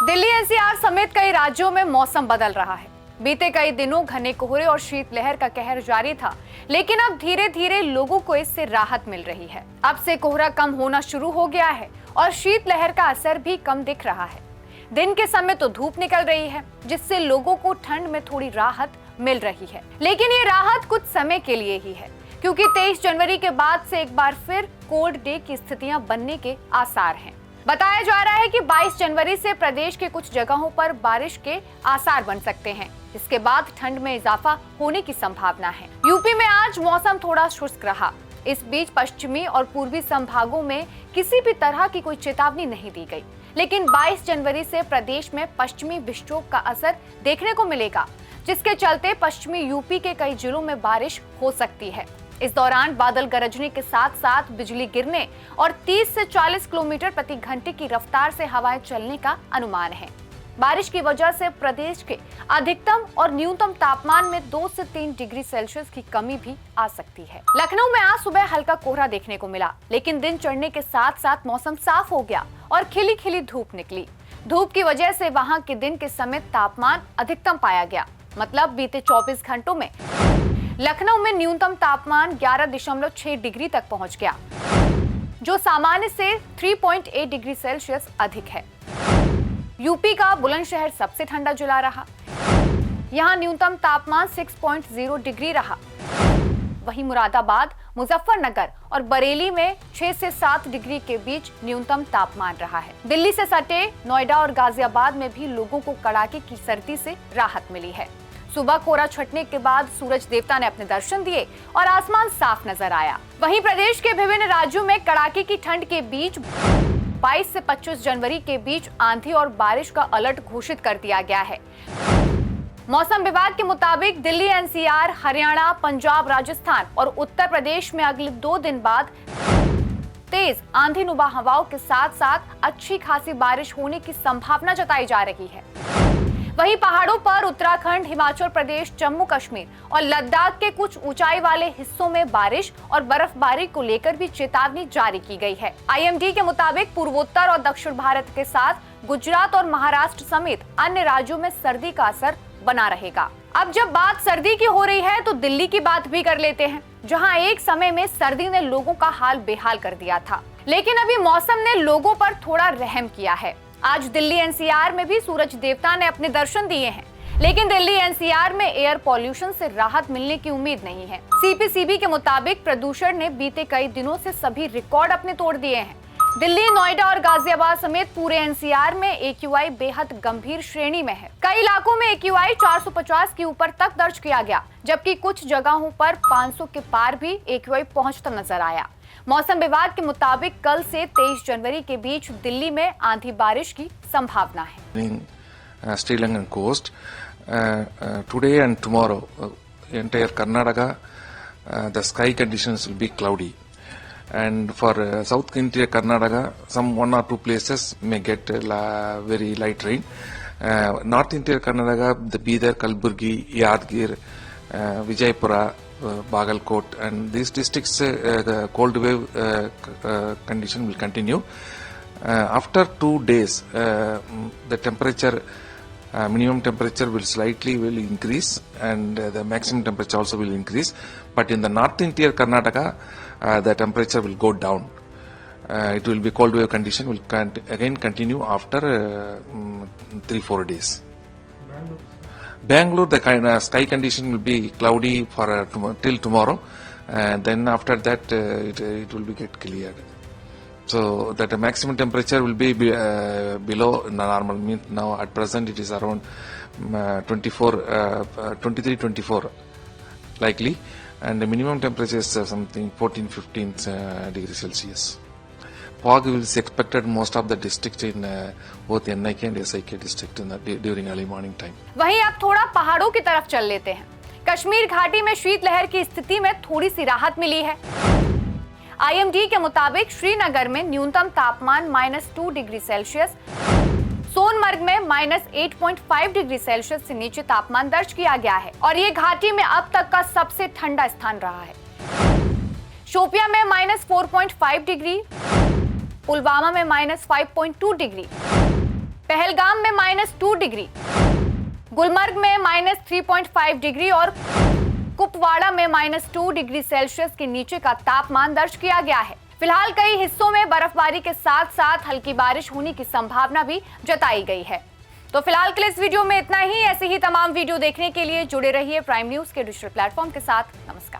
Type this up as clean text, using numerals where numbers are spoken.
Delhi NCR समेत कई राज्यों में मौसम बदल रहा है। बीते कई दिनों घने कोहरे और शीतलहर का कहर जारी था, लेकिन अब धीरे धीरे लोगों को इससे राहत मिल रही है। अब से कोहरा कम होना शुरू हो गया है और शीतलहर का असर भी कम दिख रहा है। दिन के समय तो धूप निकल रही है, जिससे लोगों को ठंड में थोड़ी राहत मिल रही है, लेकिन ये राहत कुछ समय के लिए ही है, क्योंकि 23 जनवरी के बाद से एक बार फिर कोल्ड डे की स्थितियां बनने के आसार हैं। बताया जा रहा है कि 22 जनवरी से प्रदेश के कुछ जगहों पर बारिश के आसार बन सकते हैं। इसके बाद ठंड में इजाफा होने की संभावना है। यूपी में आज मौसम थोड़ा शुष्क रहा। इस बीच पश्चिमी और पूर्वी संभागों में किसी भी तरह की कोई चेतावनी नहीं दी गई, लेकिन 22 जनवरी से प्रदेश में पश्चिमी विक्षोभ का असर देखने को मिलेगा, जिसके चलते पश्चिमी यूपी के कई जिलों में बारिश हो सकती है। इस दौरान बादल गरजने के साथ साथ बिजली गिरने और 30 से 40 किलोमीटर प्रति घंटे की रफ्तार से हवाएं चलने का अनुमान है। बारिश की वजह से प्रदेश के अधिकतम और न्यूनतम तापमान में 2 से 3 डिग्री सेल्सियस की कमी भी आ सकती है। लखनऊ में आज सुबह हल्का कोहरा देखने को मिला, लेकिन दिन चढ़ने के साथ साथ मौसम साफ हो गया और खिली खिली धूप निकली। धूप की वजह से वहां के दिन के समय तापमान अधिकतम पाया गया। मतलब बीते 24 घंटों में लखनऊ में न्यूनतम तापमान 11.6 डिग्री तक पहुंच गया, जो सामान्य से 3.8 डिग्री सेल्सियस अधिक है। यूपी का बुलंदशहर सबसे ठंडा जिला रहा। यहां न्यूनतम तापमान 6.0 डिग्री रहा। वहीं मुरादाबाद, मुजफ्फरनगर और बरेली में 6 से 7 डिग्री के बीच न्यूनतम तापमान रहा है। दिल्ली से सटे नोएडा और गाजियाबाद में भी लोगों को कड़ाके की सर्दी से राहत मिली है। सुबह कोहरा छटने के बाद सूरज देवता ने अपने दर्शन दिए और आसमान साफ नजर आया। वहीं प्रदेश के विभिन्न राज्यों में कड़ाके की ठंड के बीच 22 से 25 जनवरी के बीच आंधी और बारिश का अलर्ट घोषित कर दिया गया है। मौसम विभाग के मुताबिक दिल्ली एनसीआर, हरियाणा, पंजाब, राजस्थान और उत्तर प्रदेश में अगले 2 दिन बाद तेज आंधी नुमा हवाओं के साथ साथ अच्छी खासी बारिश होने की संभावना जताई जा रही है। वहीं पहाड़ों पर उत्तराखंड, हिमाचल प्रदेश, जम्मू कश्मीर और लद्दाख के कुछ ऊंचाई वाले हिस्सों में बारिश और बर्फबारी को लेकर भी चेतावनी जारी की गई है। आईएमडी के मुताबिक पूर्वोत्तर और दक्षिण भारत के साथ गुजरात और महाराष्ट्र समेत अन्य राज्यों में सर्दी का असर बना रहेगा। अब जब बात सर्दी की हो रही है तो दिल्ली की बात भी कर लेते हैं, जहां एक समय में सर्दी ने लोगों का हाल बेहाल कर दिया था, लेकिन अभी मौसम ने लोगों पर थोड़ा रहम किया है। आज दिल्ली एनसीआर में भी सूरज देवता ने अपने दर्शन दिए हैं, लेकिन दिल्ली एनसीआर में एयर पॉल्यूशन से राहत मिलने की उम्मीद नहीं है। सीपीसीबी के मुताबिक प्रदूषण ने बीते कई दिनों से सभी रिकॉर्ड अपने तोड़ दिए हैं। दिल्ली, नोएडा और गाजियाबाद समेत पूरे एनसीआर में एक्यूआई बेहद गंभीर श्रेणी में है। कई इलाकों में एक्यूआई 450 के ऊपर तक दर्ज किया गया, जबकि कुछ जगहों पर 500 के पार भी एक्यूआई पहुंचता नजर आया। मौसम विभाग के मुताबिक कल से 23 जनवरी के बीच दिल्ली में आंधी बारिश की संभावना है। Sri Lankan coast today and tomorrow entire Karnataka the sky conditions will be cloudy, and for south interior Karnataka some 1 or 2 places may get very light rain. North interior Karnataka, the Bidar, Kalburgi, Yadgir, Vijaypura, Bagalkot, and these districts the cold wave condition will continue. After 2 days the temperature minimum temperature will increase, and the maximum temperature also will increase, but in the north interior Karnataka the temperature will go down. It will be cold wave condition will again continue after 3-4 days. Bangalore, the sky condition will be cloudy for till tomorrow, and then after that it will be get cleared. So that the maximum temperature will be below normal. Now at present it is around 23-24 likely, and the minimum temperature is something 14-15 degrees Celsius. Fog is expected most of the districts in both NIK and SIK district during early morning time. वहीं अब थोड़ा पहाड़ों की तरफ चल लेते हैं। कश्मीर घाटी में शीतलहर की स्थिति में थोड़ी सी राहत मिली है। आईएमडी के मुताबिक श्रीनगर में न्यूनतम तापमान -2 डिग्री सेल्सियस, सोनमर्ग में -8.5 डिग्री सेल्सियस से नीचे तापमान दर्ज किया गया है और ये घाटी में अब तक का सबसे ठंडा स्थान रहा है। शोपिया में -4.5 डिग्री, पुलवामा में -5.2 डिग्री, पहलगाम में -2 डिग्री, गुलमर्ग में -3.5 डिग्री और कुपवाड़ा में -2 डिग्री सेल्सियस के नीचे का तापमान दर्ज किया गया है। फिलहाल कई हिस्सों में बर्फबारी के साथ साथ हल्की बारिश होने की संभावना भी जताई गई है। तो फिलहाल के लिए इस वीडियो में इतना ही। ऐसे ही तमाम वीडियो देखने के लिए जुड़े रहिए प्राइम न्यूज के डिजिटल प्लेटफॉर्म के साथ। नमस्कार।